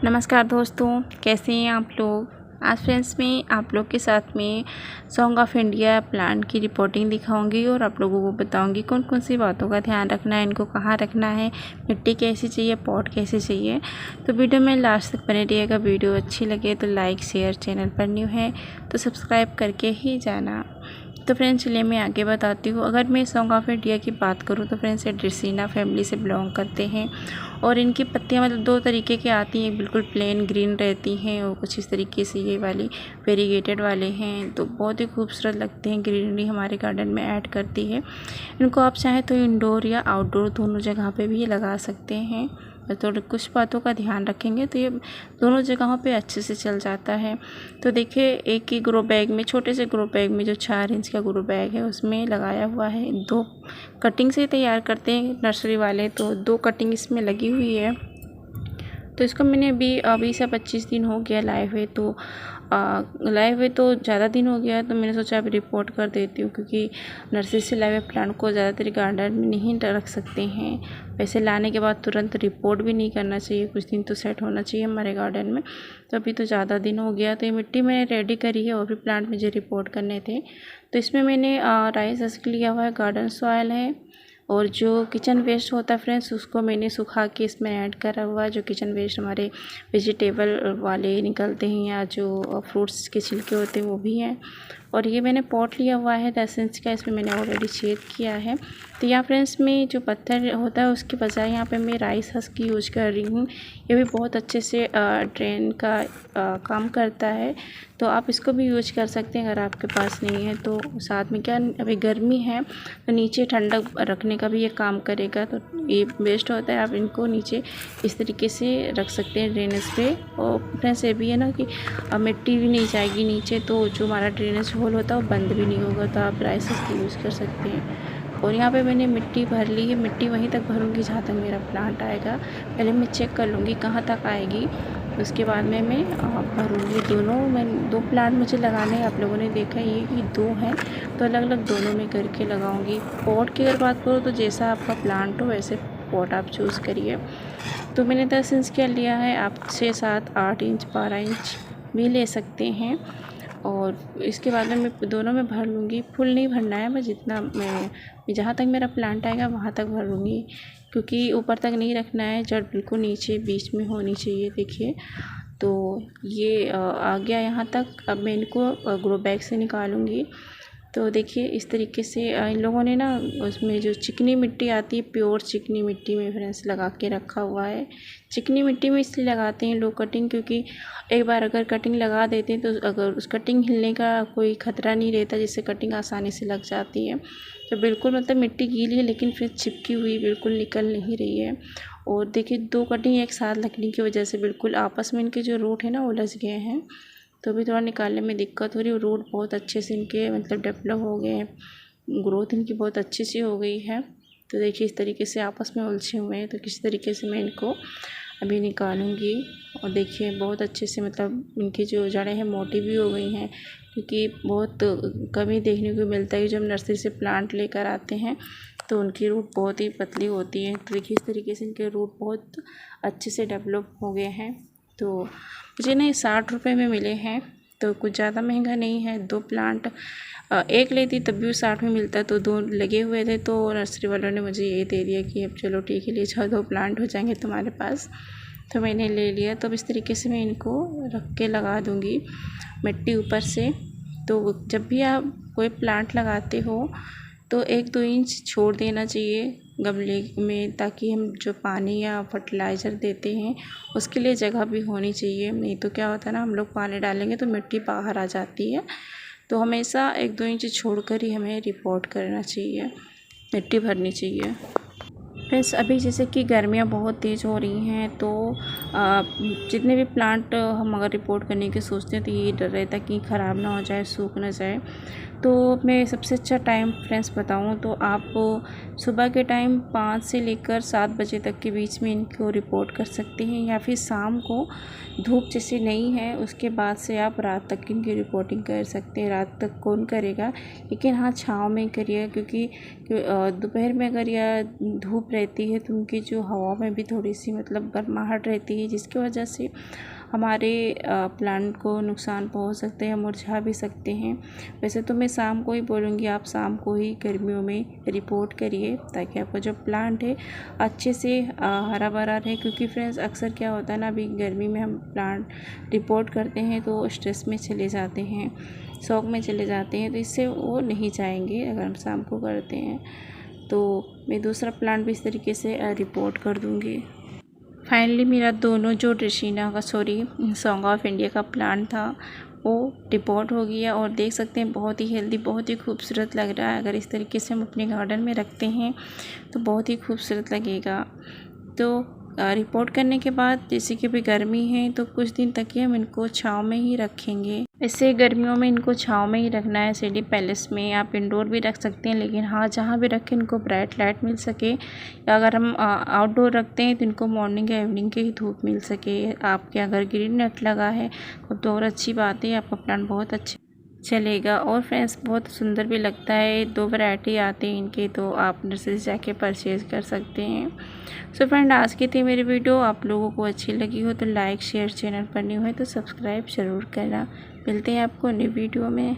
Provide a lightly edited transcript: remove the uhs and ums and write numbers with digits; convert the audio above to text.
नमस्कार दोस्तों, कैसे हैं आप लोग। आज फ्रेंड्स मैं आप लोग के साथ में सॉन्ग ऑफ इंडिया प्लांट की रिपोर्टिंग दिखाऊंगी और आप लोगों को बताऊंगी कौन कौन सी बातों का ध्यान रखना है, इनको कहाँ रखना है, मिट्टी कैसी चाहिए, पॉट कैसे चाहिए। तो वीडियो में लास्ट तक बने रहिएगा। वीडियो अच्छी लगे तो लाइक शेयर, चैनल पर न्यू है तो सब्सक्राइब करके ही जाना। तो फ्रेंड्स चलिए मैं आगे बताती हूँ। अगर मैं सॉन्ग ऑफ इंडिया की बात करूँ तो फ्रेंड्स ये ड्रेसिना फैमिली से बिलोंग करते हैं और इनकी पत्तियाँ मतलब दो तरीके की आती हैं, बिल्कुल प्लेन ग्रीन रहती हैं और कुछ इस तरीके से ये वाली वेरीगेटेड वाले हैं। तो बहुत ही खूबसूरत लगते हैं, ग्रीनरी हमारे गार्डन में ऐड करती है। इनको आप चाहें तो इंडोर या आउटडोर दोनों जगह पे भी ये लगा सकते हैं। तो कुछ बातों का ध्यान रखेंगे तो ये दोनों जगहों पे अच्छे से चल जाता है। तो देखिए एक ही ग्रो बैग में, छोटे से ग्रो बैग में जो 4 इंच का ग्रो बैग है उसमें लगाया हुआ है। 2 कटिंग से तैयार करते हैं नर्सरी वाले, तो 2 कटिंग इसमें लगी हुई है। तो इसको मैंने अभी से 25 दिन हो गया लाए हुए। तो लाए हुए तो ज़्यादा दिन हो गया है, तो मैंने सोचा अभी रिपोर्ट कर देती हूँ, क्योंकि नर्सरी से लाए हुए प्लांट को ज़्यादातर गार्डन में नहीं रख सकते हैं। वैसे लाने के बाद तुरंत रिपोर्ट भी नहीं करना चाहिए, कुछ दिन तो सेट होना चाहिए हमारे गार्डन में। तो अभी तो ज़्यादा दिन हो गया। तो ये मिट्टी मैंने रेडी करी है और भी प्लांट मुझे रिपोर्ट करने थे। तो इसमें मैंने राइस हस्क लिया हुआ है, गार्डन सॉयल है और जो किचन वेस्ट होता है फ्रेंड्स उसको मैंने सुखा के इसमें ऐड करा हुआ है। जो किचन वेस्ट हमारे वेजिटेबल वाले निकलते हैं या जो फ्रूट्स के छिलके होते हैं वो भी हैं। और ये मैंने पॉट लिया हुआ है 10 इंच का, इसमें मैंने ऑलरेडी छेद किया है। तो यहाँ फ्रेंड्स में जो पत्थर होता है उसके बजाय यहाँ पे मैं राइस हस्क यूज कर रही हूँ। ये भी बहुत अच्छे से ड्रेन का काम करता है, तो आप इसको भी यूज कर सकते हैं अगर आपके पास नहीं है तो। साथ में क्या अभी गर्मी है तो नीचे ठंडक रखने का भी ये काम करेगा, तो ये बेस्ट होता है। आप इनको नीचे इस तरीके से रख सकते हैं ड्रेनेज पे। और फ्रेंड्स ये भी है ना कि मिट्टी भी नहीं जाएगी नीचे, तो जो हमारा ड्रेनेज होल होता है वो बंद भी नहीं होगा। तो आप राइस हस्क यूज़ कर सकते हैं। और यहाँ पे मैंने मिट्टी भर ली है, मिट्टी वहीं तक भरूंगी जहाँ तक मेरा प्लांट आएगा। पहले मैं चेक कर लूँगी कहाँ तक आएगी, उसके बाद में मैं भरूँगी। मैं 2 प्लांट मुझे लगाने हैं। आप लोगों ने देखा ये कि 2 हैं, तो अलग अलग दोनों में करके लगाऊंगी। पॉट की अगर बात करो तो जैसा आपका प्लांट हो वैसे पॉट आप चूज़ करिए। तो मैंने 10 इंच का लिया है, आप 6, 7, 8 इंच, 12 इंच भी ले सकते हैं। और इसके बाद में मैं दोनों में भर लूँगी। फुल नहीं भरना है, मैं जितना मैं जहाँ तक मेरा प्लांट आएगा वहाँ तक भर लूँगी, क्योंकि ऊपर तक नहीं रखना है, जड़ बिल्कुल नीचे बीच में होनी चाहिए। देखिए तो ये आ गया यहाँ तक। अब मैं इनको ग्रो बैग से निकालूंगी। तो देखिए इस तरीके से इन लोगों ने ना उसमें जो चिकनी मिट्टी आती है, प्योर चिकनी मिट्टी में फ्रेंड्स लगा के रखा हुआ है। चिकनी मिट्टी में इसलिए लगाते हैं लोग कटिंग, क्योंकि एक बार अगर कटिंग लगा देते हैं तो अगर उस कटिंग हिलने का कोई ख़तरा नहीं रहता, जिससे कटिंग आसानी से लग जाती है। तो बिल्कुल मतलब मिट्टी गीली है लेकिन फिर चिपकी हुई बिल्कुल निकल नहीं रही है। और देखिए 2 कटिंग एक साथ लगने की वजह से बिल्कुल आपस में इनके जो रूट है ना उलझ गए हैं, तो अभी थोड़ा निकालने में दिक्कत हो रही है। रूट बहुत अच्छे से इनके मतलब डेवलप हो गए हैं, ग्रोथ इनकी बहुत अच्छी सी हो गई है। तो देखिए इस तरीके से आपस में उलझे हुए हैं, तो किस तरीके से मैं इनको अभी निकालूंगी। और देखिए बहुत अच्छे से मतलब इनकी जो जड़ें हैं मोटी भी हो गई हैं, क्योंकि बहुत कमी देखने को मिलता है कि जब नर्सरी से प्लांट लेकर आते हैं तो उनकी रूट बहुत ही पतली होती है। तो देखिए इस तरीके से इनके रूट बहुत अच्छे से डेवलप हो गए हैं। तो मुझे ना ये 60 रुपये में मिले हैं, तो कुछ ज़्यादा महंगा नहीं है। 2 प्लांट एक लेती तब भी 60 में मिलता, तो 2 लगे हुए थे तो नर्सरी वालों ने मुझे ये दे दिया कि अब चलो ठीक है ले जाओ, 2 प्लांट हो जाएंगे तुम्हारे पास। तो मैंने ले लिया। तो इस तरीके से मैं इनको रख के लगा दूँगी मिट्टी ऊपर से। तो जब भी आप कोई प्लांट लगाते हो तो 1-2 इंच छोड़ देना चाहिए गमले में, ताकि हम जो पानी या फर्टिलाइज़र देते हैं उसके लिए जगह भी होनी चाहिए। नहीं तो क्या होता है ना, हम लोग पानी डालेंगे तो मिट्टी बाहर आ जाती है। तो हमेशा 1-2 इंच छोड़कर ही हमें रिपोर्ट करना चाहिए, मिट्टी भरनी चाहिए। फ्रेंड्स अभी जैसे कि गर्मियाँ बहुत तेज़ हो रही हैं, तो जितने भी प्लांट हम अगर रिपोर्ट करने की सोचते हैं तो ये डर रहता है कि ख़राब ना हो जाए, सूख ना जाए। तो मैं सबसे अच्छा टाइम फ्रेंड्स बताऊं तो आप सुबह के टाइम 5 से लेकर 7 बजे तक के बीच में इनको रिपोर्ट कर सकते हैं, या फिर शाम को धूप जैसे नहीं है उसके बाद से आप रात तक इनकी रिपोर्टिंग कर सकते हैं। रात तक कौन करेगा, लेकिन हाँ छाँव में करिए, क्योंकि दोपहर में अगर यह धूप रहती है तो उनकी जो हवा में भी थोड़ी सी मतलब गर्माहट रहती है, जिसकी वजह से हमारे प्लांट को नुकसान पहुंच सकते हैं, मुरझा भी सकते हैं। वैसे तो मैं शाम को ही बोलूँगी, आप शाम को ही गर्मियों में रिपोर्ट करिए ताकि आपका जो प्लांट है अच्छे से हरा भरा रहे। क्योंकि फ्रेंड्स अक्सर क्या होता है ना, अभी गर्मी में हम प्लांट रिपोर्ट करते हैं तो स्ट्रेस में चले जाते हैं, शौक में चले जाते हैं, तो इससे वो नहीं चाहेंगे। अगर हम शाम को करते हैं तो मैं दूसरा प्लांट भी इस तरीके से रिपोर्ट कर दूँगी। फाइनली मेरा दोनों जो सॉन्ग ऑफ इंडिया का प्लांट था वो रिपोर्ट हो गया और देख सकते हैं बहुत ही हेल्दी, बहुत ही खूबसूरत लग रहा है। अगर इस तरीके से हम अपने गार्डन में रखते हैं तो बहुत ही खूबसूरत लगेगा। तो रिपोर्ट करने के बाद जैसे कि अभी गर्मी है तो कुछ दिन तक ही हम इनको छाँव में ही रखेंगे। इससे गर्मियों में इनको छाँव में ही रखना है। सीडी पैलेस में आप इंडोर भी रख सकते हैं, लेकिन हाँ जहाँ भी रखें इनको ब्राइट लाइट मिल सके, या अगर हम आउटडोर रखते हैं तो इनको मॉर्निंग या इवनिंग के ही धूप मिल सके। आपके अगर ग्रीन नेट लगा है तो और अच्छी बात है, आपका प्लांट बहुत अच्छा चलेगा। और फ्रेंड्स बहुत सुंदर भी लगता है। 2 वैरायटी आते हैं इनके, तो आप नर्सरी से जाके परचेज़ कर सकते हैं। सो फ्रेंड आज की थी मेरी वीडियो, आप लोगों को अच्छी लगी हो तो लाइक शेयर, चैनल पर न्यू है तो सब्सक्राइब ज़रूर करना। मिलते हैं आपको न्यू वीडियो में।